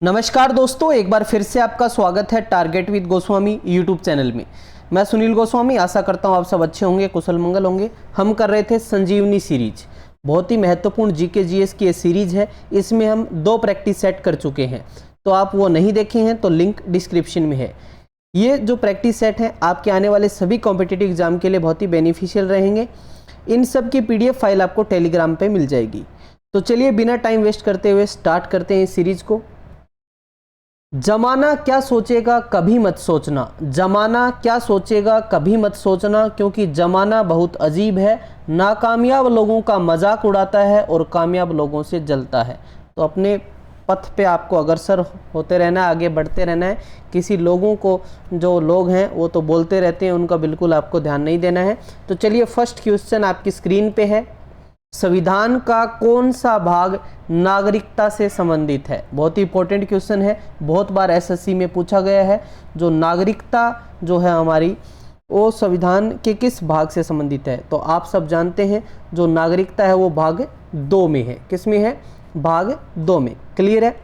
नमस्कार दोस्तों, एक बार फिर से आपका स्वागत है target with Goswami YouTube channel में। मैं सुनील गोस्वामी आशा करता हूँ आप सब अच्छे होंगे, कुशल मंगल होंगे। हम कर रहे थे संजीवनी सीरीज, बहुत ही महत्वपूर्ण जीके जीएस की ये सीरीज है। इसमें हम 2 प्रैक्टिस सेट कर चुके हैं, तो आप वो नहीं देखे हैं तो लिंक डिस्क्रिप्शन में है। ये जो प्रैक्टिस सेट है आपके आने वाले सभी कॉम्पिटिटिव एग्जाम के लिए बहुत ही बेनिफिशियल रहेंगे। इन सब की PDF फाइल आपको टेलीग्राम पर मिल जाएगी। तो चलिए बिना टाइम वेस्ट करते हुए स्टार्ट करते हैं इस सीरीज को। जमाना क्या सोचेगा कभी मत सोचना, जमाना क्या सोचेगा कभी मत सोचना, क्योंकि जमाना बहुत अजीब है। नाकामयाब लोगों का मजाक उड़ाता है और कामयाब लोगों से जलता है। तो अपने पथ पे आपको अग्रसर होते रहना है, आगे बढ़ते रहना है। किसी लोगों को, जो लोग हैं वो तो बोलते रहते हैं, उनका बिल्कुल आपको ध्यान नहीं देना है। तो चलिए फर्स्ट क्वेश्चन आपकी स्क्रीन पे है। संविधान का कौन सा भाग नागरिकता से संबंधित है? बहुत ही इंपॉर्टेंट क्वेश्चन है, बहुत बार एसएससी में पूछा गया है। जो नागरिकता जो है हमारी, वो संविधान के किस भाग से संबंधित है? तो आप सब जानते हैं जो नागरिकता है वो भाग 2 में है। किस में है? भाग 2 में। क्लियर है?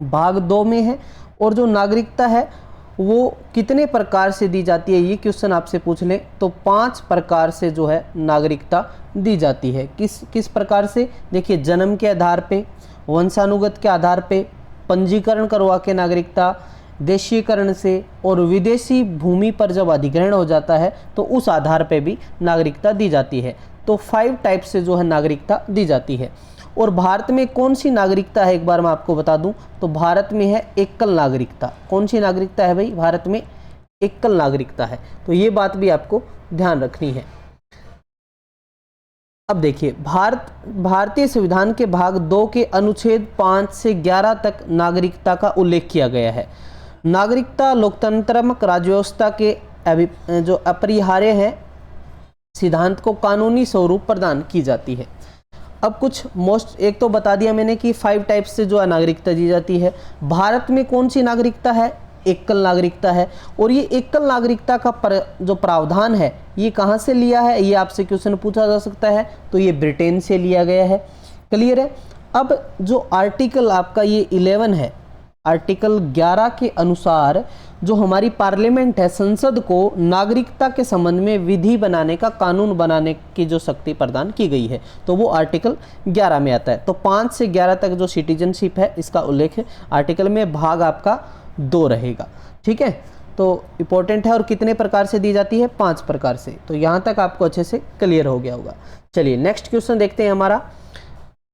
भाग 2 में है। और जो नागरिकता है वो कितने प्रकार से दी जाती है, ये क्वेश्चन आपसे पूछ लें तो 5 प्रकार से जो है नागरिकता दी जाती है। किस प्रकार से? देखिए, जन्म के आधार पे, वंशानुगत के आधार पे, पंजीकरण करवा के नागरिकता, देशीकरण से, और विदेशी भूमि पर जब अधिग्रहण हो जाता है तो उस आधार पे भी नागरिकता दी जाती है। तो 5 टाइप से जो है नागरिकता दी जाती है। और भारत में कौन सी नागरिकता है, एक बार मैं आपको बता दूं तो भारत में है एकल नागरिकता। कौन सी नागरिकता है भाई? भारत में एकल नागरिकता है। तो ये बात भी आपको ध्यान रखनी है। अब देखिए, भारतीय संविधान के भाग 2 के अनुच्छेद 5 से 11 तक नागरिकता का उल्लेख किया गया है। नागरिकता लोकतंत्रात्मक राज्य व्यवस्था के जो अपरिहार्य है सिद्धांत को कानूनी स्वरूप प्रदान की जाती है। अब कुछ एक तो बता दिया मैंने कि 5 टाइप से जो है नागरिकता दी जाती है। भारत में कौन सी नागरिकता है? एकल नागरिकता है। और ये एकल नागरिकता का जो प्रावधान है ये कहाँ से लिया है, ये आपसे क्वेश्चन पूछा जा सकता है। तो ये ब्रिटेन से लिया गया है। क्लियर है? अब जो आर्टिकल आपका ये 11 है, आर्टिकल 11 के अनुसार जो हमारी पार्लियामेंट है, संसद को नागरिकता के संबंध में विधि बनाने का, कानून बनाने की जो शक्ति प्रदान की गई है, तो वो आर्टिकल 11 में आता है। तो 5 से 11 तक जो सिटीजनशिप है इसका उल्लेख है आर्टिकल में। भाग आपका 2 रहेगा। ठीक है? तो इंपॉर्टेंट है। और कितने प्रकार से दी जाती है? 5 प्रकार से। तो यहाँ तक आपको अच्छे से क्लियर हो गया होगा। चलिए नेक्स्ट क्वेश्चन देखते हैं। हमारा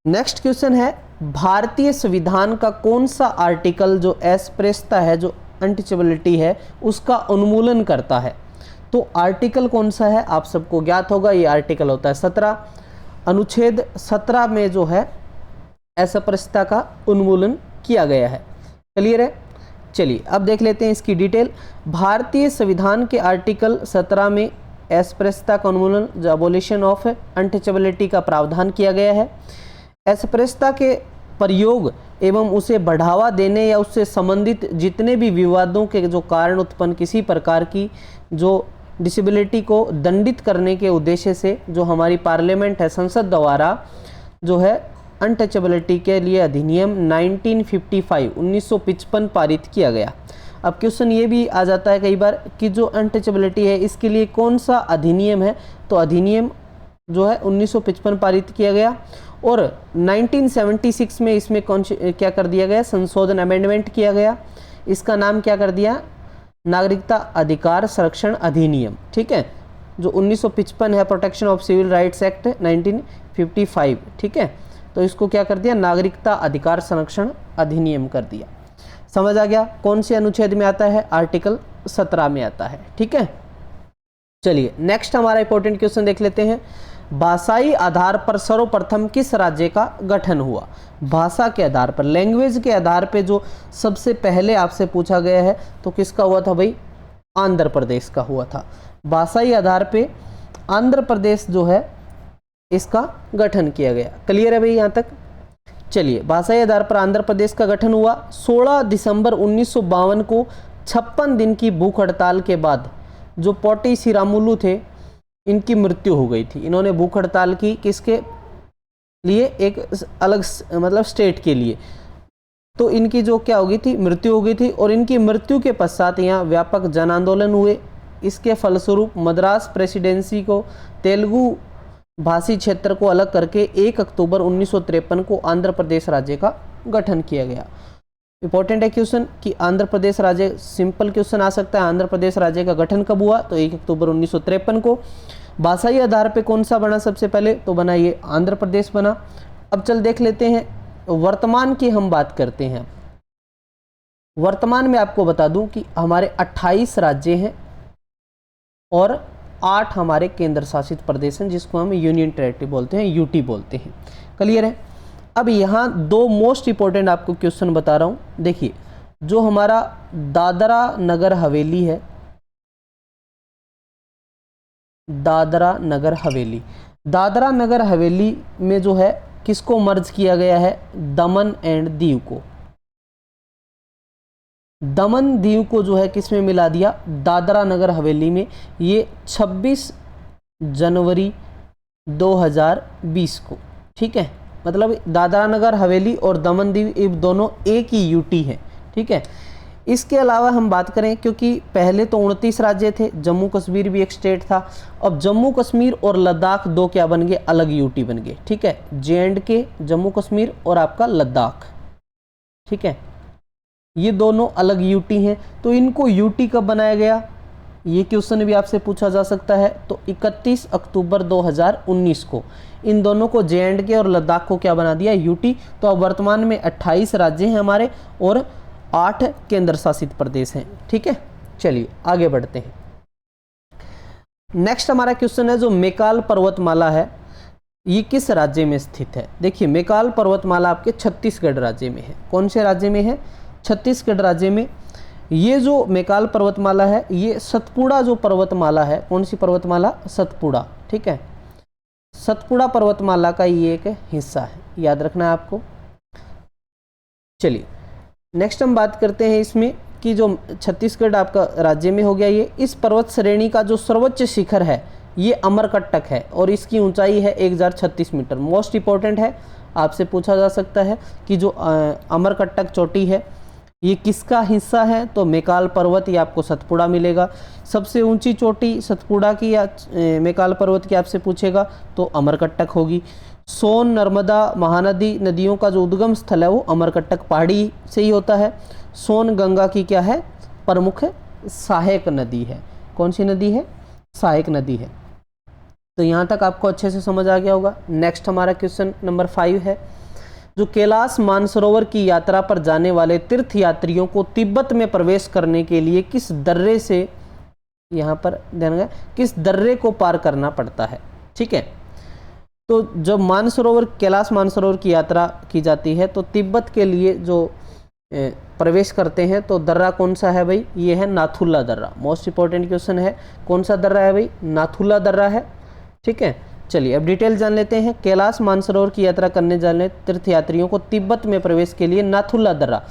नेक्स्ट क्वेश्चन है, भारतीय संविधान का कौन सा आर्टिकल जो अस्पृश्यता है, जो अनटचेबिलिटी है, उसका उन्मूलन करता है? तो आर्टिकल कौन सा है आप सबको ज्ञात होगा। ये आर्टिकल होता है 17। अनुच्छेद 17 में जो है अस्पृश्यता का उन्मूलन किया गया है। क्लियर है? चलिए अब देख लेते हैं इसकी डिटेल। भारतीय संविधान के आर्टिकल 17 में अस्पृश्यता का उन्मूलन, जो अबोलिशन ऑफ अनटचेबिलिटी का प्रावधान किया गया है। अस्पृश्यता के प्रयोग एवं उसे बढ़ावा देने या उससे संबंधित जितने भी विवादों के जो कारण उत्पन्न किसी प्रकार की जो डिसेबिलिटी को दंडित करने के उद्देश्य से जो हमारी पार्लियामेंट है, संसद द्वारा जो है अनटचेबिलिटी के लिए अधिनियम 1955 पारित किया गया। अब क्वेश्चन ये भी आ जाता है कई बार कि जो अनटचेबिलिटी है इसके लिए कौन सा अधिनियम है? तो अधिनियम जो है 1955 पारित किया गया। और 1976 में इसमें क्या कर दिया गया? संशोधन, अमेंडमेंट किया गया। इसका नाम क्या कर दिया? नागरिकता अधिकार संरक्षण अधिनियम। ठीक है? जो 1955 है, protection of civil rights act 1955। ठीक है? तो इसको क्या कर दिया? नागरिकता अधिकार संरक्षण अधिनियम कर दिया। समझ आ गया? कौन से अनुच्छेद में आता है? आर्टिकल 17 में आता है। ठीक है? चलिए नेक्स्ट हमारा इंपॉर्टेंट क्वेश्चन देख लेते हैं। भाषाई आधार पर सर्वप्रथम किस राज्य का गठन हुआ? भाषा के आधार पर, लैंग्वेज के आधार पे जो सबसे पहले आपसे पूछा गया है तो किसका हुआ था भाई? आंध्र प्रदेश का हुआ था। भाषाई आधार पे आंध्र प्रदेश जो है इसका गठन किया गया। क्लियर है भाई यहाँ तक? चलिए, भाषाई आधार पर आंध्र प्रदेश का गठन हुआ 16 दिसंबर 1952 को 56 दिन की भूख हड़ताल के बाद। जो पोटी श्रीरामुलु थे इनकी मृत्यु हो गई थी। इन्होंने भूख हड़ताल की किसके लिए? एक अलग मतलब स्टेट के लिए। तो इनकी जो क्या हो गई थी, मृत्यु हो गई थी। और इनकी मृत्यु के पश्चात यहाँ व्यापक जन आंदोलन हुए। इसके फलस्वरूप मद्रास प्रेसिडेंसी को तेलुगु भाषी क्षेत्र को अलग करके 1 अक्टूबर 1953 को आंध्र प्रदेश राज्य का गठन किया गया। इंपॉर्टेंट है क्वेश्चन कि आंध्र प्रदेश राज्य, सिंपल क्वेश्चन आ सकता है, आंध्र प्रदेश राज्य का गठन कब हुआ, तो 1 अक्टूबर 1953 को। भाषाई आधार पे कौन सा बना सबसे पहले, तो बना ये आंध्र प्रदेश बना। अब चल देख लेते हैं वर्तमान की हम बात करते हैं। वर्तमान में आपको बता दूं कि हमारे 28 राज्य हैं और 8 हमारे केंद्र शासित प्रदेश हैं, जिसको हम यूनियन टेरिटरी बोलते हैं, यूटी बोलते हैं। क्लियर है। अब यहाँ 2 मोस्ट इंपॉर्टेंट आपको क्वेश्चन बता रहा हूँ। देखिए, जो हमारा दादरा नगर हवेली है, दादरा नगर हवेली, दादरा नगर हवेली में जो है किसको मर्ज किया गया है, दमन एंड दीव को। दमन दीव को जो है किस में मिला दिया, दादरा नगर हवेली में। ये 26 जनवरी 2020 को, ठीक है। मतलब दादरा नगर हवेली और दमन दीव ये दोनों एक ही यूटी है, ठीक है। इसके अलावा हम बात करें, क्योंकि पहले तो 29 राज्य थे, जम्मू कश्मीर भी एक स्टेट था। अब जम्मू कश्मीर और लद्दाख 2 क्या बन गए, अलग यूटी बन गए, ठीक है। JNK जम्मू कश्मीर और आपका लद्दाख, ठीक है, ये दोनों अलग यूटी हैं। तो इनको यूटी कब बनाया गया, ये क्वेश्चन भी आपसे पूछा जा सकता है। तो 31 अक्टूबर 2019 को इन दोनों को JNK और लद्दाख को क्या बना दिया, यूटी। तो अब वर्तमान में 28 राज्य हैं हमारे और 8 केंद्र शासित प्रदेश हैं, ठीक है। चलिए आगे बढ़ते हैं। नेक्स्ट हमारा क्वेश्चन है, जो मेकाल पर्वतमाला है ये किस राज्य में स्थित है। देखिए, मेकाल पर्वतमाला आपके छत्तीसगढ़ राज्य में है। कौन से राज्य में है, छत्तीसगढ़ राज्य में। ये जो मेकाल पर्वतमाला है ये सतपुड़ा जो पर्वतमाला है, कौन सी पर्वतमाला, सतपुड़ा, ठीक है। सतपुड़ा पर्वतमाला का ये एक हिस्सा है, याद रखना है आपको। चलिए नेक्स्ट हम बात करते हैं इसमें कि जो छत्तीसगढ़ आपका राज्य में हो गया, ये इस पर्वत श्रेणी का जो सर्वोच्च शिखर है ये अमरकंटक है और इसकी ऊंचाई है 1036 मीटर। मोस्ट इंपॉर्टेंट है, आपसे पूछा जा सकता है कि जो अमरकंटक चोटी है ये किसका हिस्सा है, तो मेकाल पर्वत, ये आपको सतपुड़ा मिलेगा। सबसे ऊंची चोटी सतपुड़ा की या मेकाल पर्वत की आपसे पूछेगा तो अमरकंटक होगी। सोन, नर्मदा, महानदी नदियों का जो उद्गम स्थल है वो अमरकंटक पहाड़ी से ही होता है। सोन गंगा की क्या है, प्रमुख सहायक नदी है। कौन सी नदी है, सहायक नदी है। तो यहाँ तक आपको अच्छे से समझ आ गया होगा। नेक्स्ट हमारा क्वेश्चन नंबर 5 है, जो कैलाश मानसरोवर की यात्रा पर जाने वाले तीर्थ यात्रियों को तिब्बत में प्रवेश करने के लिए किस दर्रे से, यहाँ पर ध्यान रखें, किस दर्रे को पार करना पड़ता है, ठीक है। तो जब मानसरोवर, कैलाश मानसरोवर की यात्रा की जाती है तो तिब्बत के लिए जो प्रवेश करते हैं तो दर्रा कौन सा है भाई, ये है नाथुला दर्रा। मोस्ट इंपॉर्टेंट क्वेश्चन है, कौन सा दर्रा है भाई, नाथुला दर्रा है, ठीक है। चलिए अब डिटेल जान लेते हैं। कैलाश मानसरोवर की यात्रा करने जाने तीर्थ यात्रियों को तिब्बत में प्रवेश के लिए नाथुला दर्रा।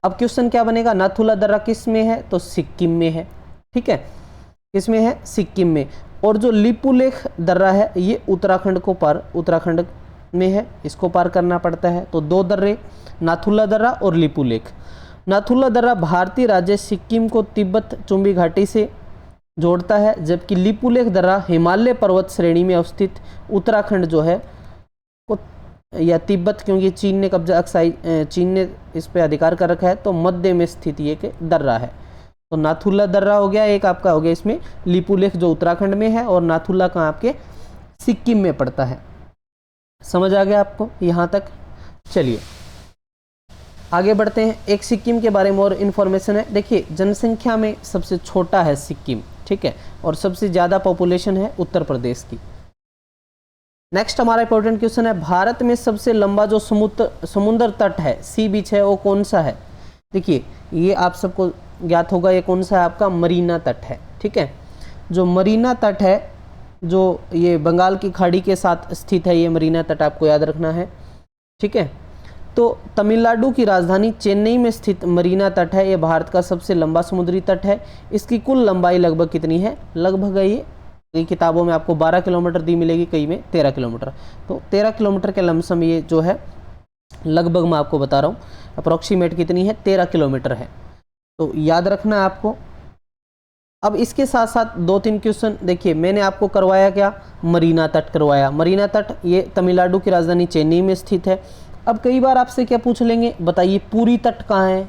अब क्वेश्चन क्या बनेगा, नाथुला दर्रा किस में है, तो सिक्किम में है, ठीक है। किस में है, सिक्किम में। और जो लिपुलेख दर्रा है ये उत्तराखंड को पार, उत्तराखंड में है, इसको पार करना पड़ता है। तो 2 दर्रे, नाथुला दर्रा और लिपुलेख। नाथुला दर्रा भारतीय राज्य सिक्किम को तिब्बत चुंबी घाटी से जोड़ता है, जबकि लिपुलेख दर्रा हिमालय पर्वत श्रेणी में अवस्थित उत्तराखंड जो है को, या तिब्बत, क्योंकि चीन ने कब्जा, चीन ने इस पे अधिकार कर रखा है, तो मध्य में स्थित ये के दर्रा है। तो नाथुला दर्रा हो गया एक आपका, हो गया इसमें लिपुलेख जो उत्तराखंड में है और नाथुला कहाँ आपके सिक्किम में पड़ता है। समझ आ गया आपको यहाँ तक। चलिए आगे बढ़ते हैं। एक सिक्किम के बारे में और इन्फॉर्मेशन है। देखिए, जनसंख्या में सबसे छोटा है सिक्किम, ठीक है, और सबसे ज़्यादा पॉपुलेशन है उत्तर प्रदेश की। नेक्स्ट हमारा इंपॉर्टेंट क्वेश्चन है, भारत में सबसे लंबा जो समुद्र तट है, सी बीच है, वो कौन सा है। देखिए ये आप सबको ज्ञात होगा, ये कौन सा है आपका, मरीना तट है, ठीक है। जो मरीना तट है, जो ये बंगाल की खाड़ी के साथ स्थित है, ये मरीना तट आपको याद रखना है, ठीक है। तो तमिलनाडु की राजधानी चेन्नई में स्थित मरीना तट है, ये भारत का सबसे लंबा समुद्री तट है। इसकी कुल लंबाई लगभग कितनी है, लगभग ये कई किताबों में आपको 12 किलोमीटर दी मिलेगी, कई में 13 किलोमीटर। तो 13 किलोमीटर के लमसम ये जो है लगभग मैं आपको बता रहा हूँ, अप्रॉक्सीमेट कितनी है, 13 किलोमीटर है, तो याद रखना है आपको। अब इसके साथ साथ 2-3 क्वेश्चन देखिए, मैंने आपको करवाया क्या, मरीना तट करवाया। मरीना तट ये तमिलनाडु की राजधानी चेन्नई में स्थित है। अब कई बार आपसे क्या पूछ लेंगे, बताइए पूरी तट कहाँ है,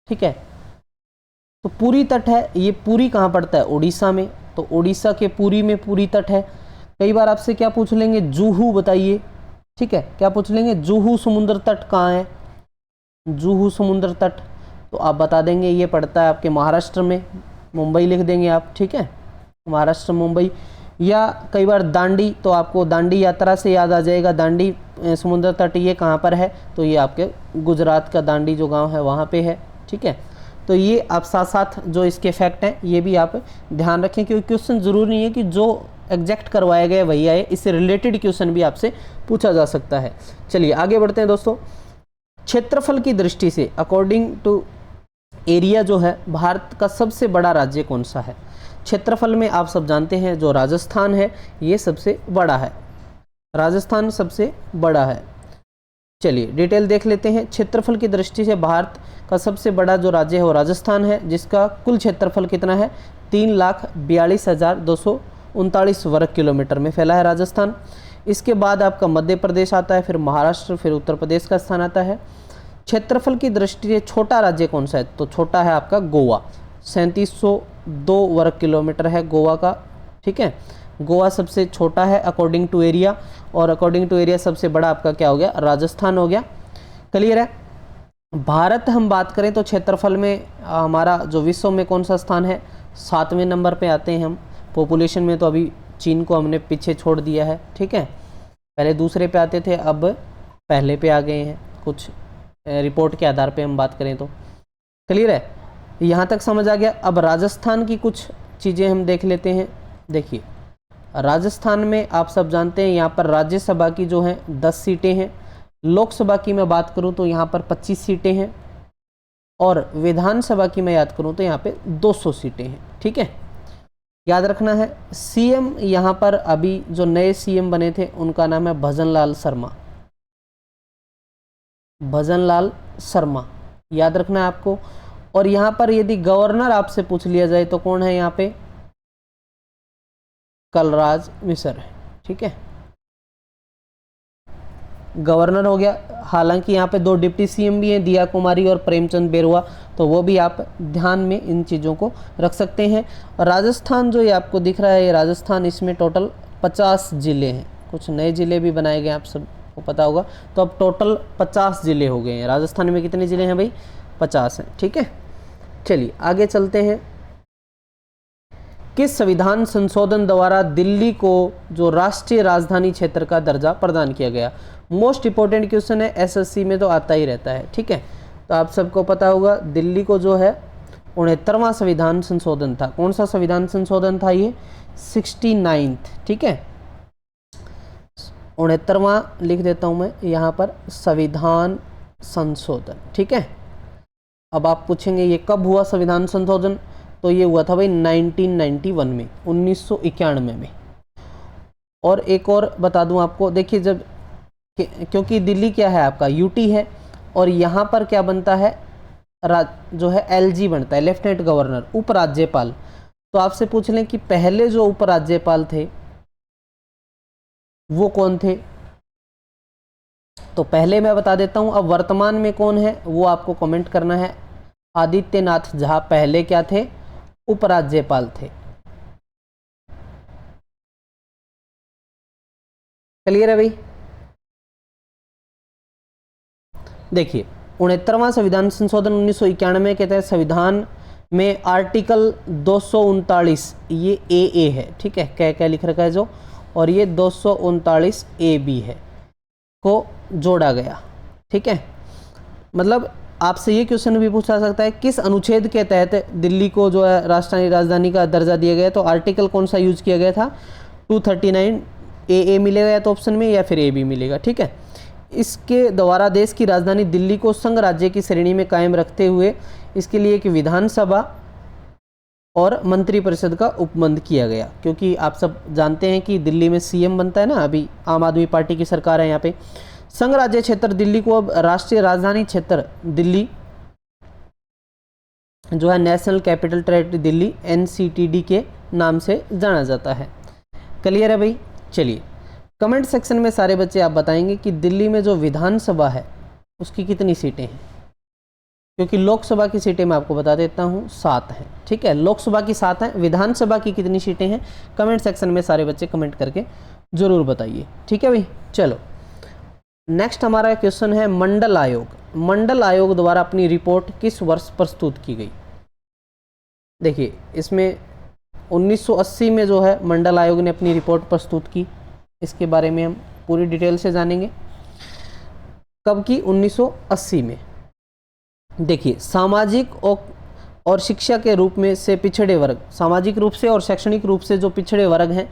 ठीक है, तो पूरी तट है, ये पूरी कहाँ पड़ता है, उड़ीसा में, तो उड़ीसा के पूरी में पूरी तट है। कई बार आपसे क्या पूछ लेंगे, जुहू बताइए, ठीक है, क्या पूछ लेंगे, जुहू समुद्र तट कहाँ है, जुहू समुद्र तट, तो आप बता देंगे ये पड़ता है आपके महाराष्ट्र में, मुंबई लिख देंगे आप, ठीक है, महाराष्ट्र मुंबई। या कई बार दांडी, तो आपको दांडी यात्रा से याद आ जाएगा, दांडी समुद्र तट ये कहाँ पर है, तो ये आपके गुजरात का दांडी जो गांव है वहाँ पे है, ठीक है। तो ये आप साथ साथ जो इसके फैक्ट हैं ये भी आप ध्यान रखें, क्योंकि क्वेश्चन ज़रूरी नहीं है कि जो एग्जैक्ट करवाया गया वही आए, इससे रिलेटेड क्वेश्चन भी आपसे पूछा जा सकता है। चलिए आगे बढ़ते हैं दोस्तों। क्षेत्रफल की दृष्टि से अकॉर्डिंग टू एरिया जो है, भारत का सबसे बड़ा राज्य कौन सा है। क्षेत्रफल में आप सब जानते हैं जो राजस्थान है ये सबसे बड़ा है, राजस्थान सबसे बड़ा है। चलिए डिटेल देख लेते हैं। क्षेत्रफल की दृष्टि से भारत का सबसे बड़ा जो राज्य है वो राजस्थान है, जिसका कुल क्षेत्रफल कितना है, 3,42,239 वर्ग किलोमीटर में फैला है राजस्थान। इसके बाद आपका मध्य प्रदेश आता है, फिर महाराष्ट्र, फिर उत्तर प्रदेश का स्थान आता है। क्षेत्रफल की दृष्टि से छोटा राज्य कौन सा है, तो छोटा है आपका गोवा, 3702 वर्ग किलोमीटर है गोवा का, ठीक है। गोवा सबसे छोटा है अकॉर्डिंग टू एरिया, और अकॉर्डिंग टू एरिया सबसे बड़ा आपका क्या हो गया, राजस्थान हो गया। क्लियर है। भारत हम बात करें तो क्षेत्रफल में हमारा जो विश्व में कौन सा स्थान है, 7वें नंबर पे आते हैं हम। पॉपुलेशन में तो अभी चीन को हमने पीछे छोड़ दिया है, ठीक है, पहले दूसरे पे आते थे, अब पहले पे आ गए हैं, कुछ रिपोर्ट के आधार पे हम बात करें तो। क्लियर है, यहाँ तक समझ आ गया। अब राजस्थान की कुछ चीज़ें हम देख लेते हैं। देखिए राजस्थान में आप सब जानते हैं यहाँ पर राज्यसभा की जो हैं 10 सीटें हैं, लोकसभा की मैं बात करूँ तो यहाँ पर 25 सीटें हैं, और विधानसभा की मैं याद करूँ तो यहाँ पे 200 सीटें हैं, ठीक है, याद रखना है। सीएम यहाँ पर अभी जो नए सीएम बने थे उनका नाम है भजनलाल शर्मा, भजनलाल शर्मा, याद रखना है आपको। और यहाँ पर यदि गवर्नर आपसे पूछ लिया जाए तो कौन है यहाँ पे, कलराज मिश्र है, ठीक है, गवर्नर हो गया। हालांकि यहाँ पे 2 डिप्टी सीएम भी हैं, दिया कुमारी और प्रेमचंद बेरुआ, तो वो भी आप ध्यान में इन चीज़ों को रख सकते हैं। राजस्थान जो ये आपको दिख रहा है, ये राजस्थान, इसमें टोटल 50 ज़िले हैं, कुछ नए ज़िले भी बनाए गए आप सबको पता होगा, तो अब टोटल 50 ज़िले हो गए हैं। राजस्थान में कितने ज़िले हैं भाई, 50 हैं, ठीक है। चलिए आगे चलते हैं। किस संविधान संशोधन द्वारा दिल्ली को जो राष्ट्रीय राजधानी क्षेत्र का दर्जा प्रदान किया गया। मोस्ट इंपॉर्टेंट क्वेश्चन है, एसएससी में तो आता ही रहता है, ठीक है। तो आप सबको पता होगा दिल्ली को जो है 69वां संविधान संशोधन था। कौन सा संविधान संशोधन था ये, 69th, ठीक है, 69वां लिख देता हूँ मैं यहाँ पर, संविधान संशोधन, ठीक है। अब आप पूछेंगे ये कब हुआ संविधान संशोधन, तो ये हुआ था भाई 1991 में, 1991 में। और एक और बता दूं आपको, देखिए जब, क्योंकि दिल्ली क्या है आपका यूटी है, और यहाँ पर क्या बनता है, जो है एलजी बनता है, लेफ्टिनेंट गवर्नर, उपराज्यपाल। तो आपसे पूछ लें कि पहले जो उपराज्यपाल थे वो कौन थे, तो पहले मैं बता देता हूं। अब वर्तमान में कौन है वो आपको कमेंट करना है। आदित्यनाथ झा पहले क्या थे, उपराज्यपाल थे। क्लियर है भाई। देखिए 69वां संविधान संशोधन 1991 के तहत संविधान में आर्टिकल 239 ये ए है, ठीक है, क्या क्या लिख रखा है जो, और ये 239 ए बी है, को जोड़ा गया, ठीक है। मतलब आपसे ये क्वेश्चन भी पूछा सकता है किस अनुच्छेद के तहत दिल्ली को जो है राजधानी का दर्जा दिया गया, तो आर्टिकल कौन सा यूज किया गया था, 239 ए मिलेगा या तो ऑप्शन में, या फिर ए बी मिलेगा, ठीक है। इसके द्वारा देश की राजधानी दिल्ली को संघ राज्य की श्रेणी में कायम रखते हुए इसके लिए एक विधानसभा और मंत्रिपरिषद का उपबंध किया गया, क्योंकि आप सब जानते हैं कि दिल्ली में सीएम बनता है ना, अभी आम आदमी पार्टी की सरकार है यहाँ पे, संघ राज्य क्षेत्र दिल्ली को अब राष्ट्रीय राजधानी क्षेत्र दिल्ली जो है national capital territory Delhi NCTD के नाम से जाना जाता है। क्लियर है भाई? चलिए कमेंट सेक्शन में सारे बच्चे आप बताएंगे कि दिल्ली में जो विधानसभा है उसकी कितनी सीटें हैं, क्योंकि लोकसभा की सीटें मैं आपको बता देता हूँ 7 हैं। ठीक है, लोकसभा की 7 हैं, विधानसभा की कितनी सीटें हैं? कमेंट सेक्शन में सारे बच्चे कमेंट करके जरूर बताइए। ठीक है भाई, चलो नेक्स्ट हमारा क्वेश्चन है मंडल आयोग। मंडल आयोग द्वारा अपनी रिपोर्ट किस वर्ष प्रस्तुत की गई? देखिए इसमें 1980 में जो है मंडल आयोग ने अपनी रिपोर्ट प्रस्तुत की, इसके बारे में हम पूरी डिटेल से जानेंगे। कब की? 1980 में। देखिए सामाजिक और शिक्षा के रूप में से पिछड़े वर्ग, सामाजिक रूप से और शैक्षणिक रूप से जो पिछड़े वर्ग हैं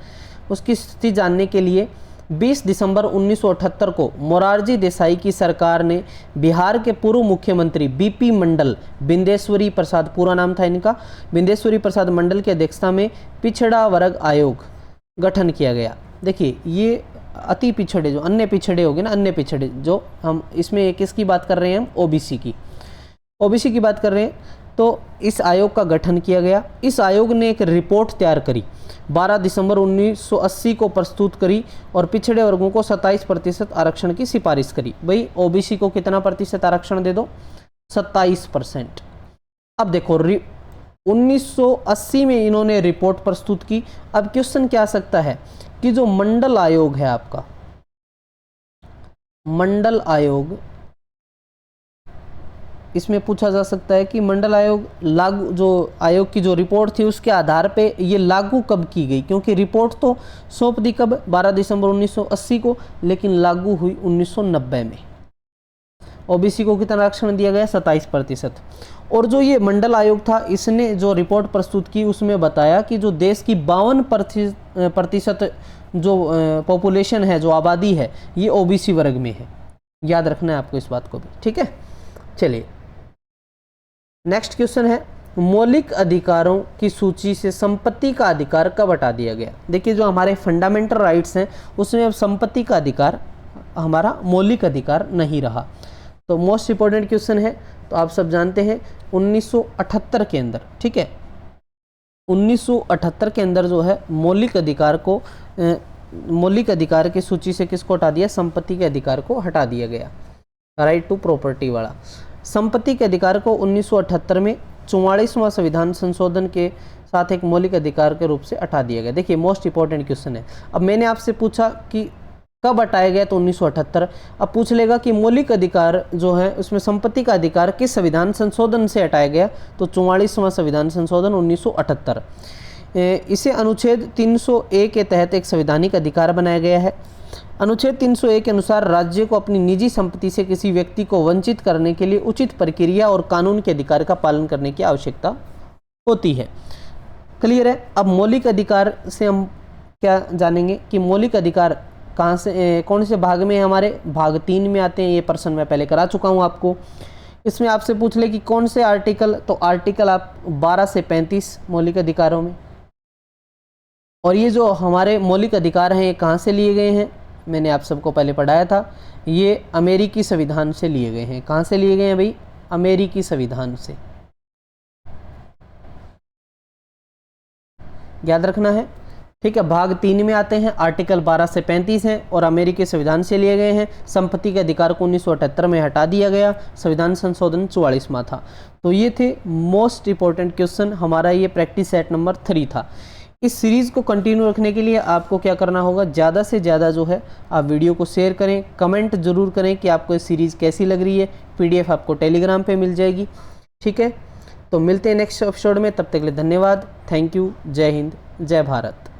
उसकी स्थिति जानने के लिए 20 दिसंबर 1978 को मोरारजी देसाई की सरकार ने बिहार के पूर्व मुख्यमंत्री BP मंडल, बिंदेश्वरी प्रसाद पूरा नाम था इनका, बिंदेश्वरी प्रसाद मंडल की अध्यक्षता में पिछड़ा वर्ग आयोग गठन किया गया। देखिए ये अति पिछड़े, जो अन्य पिछड़े हो गए ना, अन्य पिछड़े जो हम इसमें किसकी बात कर रहे हैं? हम OBC की बात कर रहे हैं। तो इस आयोग का गठन किया गया। इस आयोग ने एक रिपोर्ट तैयार करी, 12 दिसंबर 1980 को प्रस्तुत करी और पिछड़े वर्गों को 27% आरक्षण की सिफारिश करी। भाई OBC को कितना प्रतिशत आरक्षण दे दो? 27%। अब देखो 1980 में इन्होंने रिपोर्ट प्रस्तुत की। अब क्वेश्चन क्या आ सकता है कि जो मंडल आयोग है आपका, मंडल आयोग, इसमें पूछा जा सकता है कि मंडल आयोग लागू, जो आयोग की जो रिपोर्ट थी उसके आधार पे ये लागू कब की गई? क्योंकि रिपोर्ट तो सौंप दी कब? 12 दिसंबर 1980 को, लेकिन लागू हुई 1990 में। OBC को कितना आरक्षण दिया गया? 27%। और जो ये मंडल आयोग था इसने जो रिपोर्ट प्रस्तुत की उसमें बताया कि जो देश की 52% जो पॉपुलेशन है, जो आबादी है, ये OBC वर्ग में है। याद रखना है आपको इस बात को भी। ठीक है, चलिए नेक्स्ट क्वेश्चन है मौलिक अधिकारों की सूची से संपत्ति का अधिकार कब हटा दिया गया? देखिए जो हमारे फंडामेंटल राइट्स हैं उसमें अब संपत्ति का अधिकार हमारा मौलिक अधिकार नहीं रहा। तो मोस्ट इंपॉर्टेंट क्वेश्चन है, तो आप सब जानते हैं 1978 के अंदर, ठीक है, 1978 के अंदर जो है मौलिक अधिकार की सूची से किसको हटा दिया? संपत्ति के अधिकार को हटा दिया गया, राइट टू प्रॉपर्टी वाला। संपत्ति के अधिकार को 1978 में 44वां संविधान संशोधन के साथ एक मौलिक अधिकार के रूप से हटा दिया गया। देखिए मोस्ट इंपॉर्टेंट क्वेश्चन है। अब मैंने आपसे पूछा कि कब हटाया गया, तो 1978। अब पूछ लेगा कि मौलिक अधिकार जो है उसमें संपत्ति का अधिकार किस संविधान संशोधन से हटाया गया, तो 44वां संविधान संशोधन 1978। इसे अनुच्छेद 300A के तहत एक संवैधानिक अधिकार बनाया गया है। अनुच्छेद 300A के अनुसार राज्य को अपनी निजी संपत्ति से किसी व्यक्ति को वंचित करने के लिए उचित प्रक्रिया और कानून के अधिकार का पालन करने की आवश्यकता होती है। क्लियर है? अब मौलिक अधिकार से हम क्या जानेंगे कि मौलिक अधिकार कहाँ से, कौन से भाग में है? हमारे भाग 3 में आते हैं। ये प्रश्न मैं पहले करा चुका हूँ आपको। इसमें आपसे पूछ ले कि कौन से आर्टिकल, तो आर्टिकल आप 12 से 35 मौलिक अधिकारों में। और ये जो हमारे मौलिक अधिकार हैं ये कहाँ से लिए गए हैं? मैंने आप सबको पहले पढ़ाया था, ये अमेरिकी संविधान से लिए गए हैं। कहाँ से लिए गए हैं भाई? अमेरिकी संविधान से। याद रखना है, ठीक है। भाग 3 में आते हैं, आर्टिकल 12 से 35 हैं और अमेरिकी संविधान से लिए गए हैं। संपत्ति के अधिकार को 1978 में हटा दिया गया, संविधान संशोधन 44वां था। तो ये थे मोस्ट इंपॉर्टेंट क्वेश्चन। हमारा ये प्रैक्टिस सेट नंबर 3 था। इस सीरीज़ को कंटिन्यू रखने के लिए आपको क्या करना होगा, ज़्यादा से ज़्यादा जो है आप वीडियो को शेयर करें, कमेंट जरूर करें कि आपको इस सीरीज़ कैसी लग रही है। PDF आपको टेलीग्राम पे मिल जाएगी, ठीक है। तो मिलते हैं नेक्स्ट एपिसोड में, तब तक के लिए धन्यवाद। Thank you. जय हिंद, जय भारत।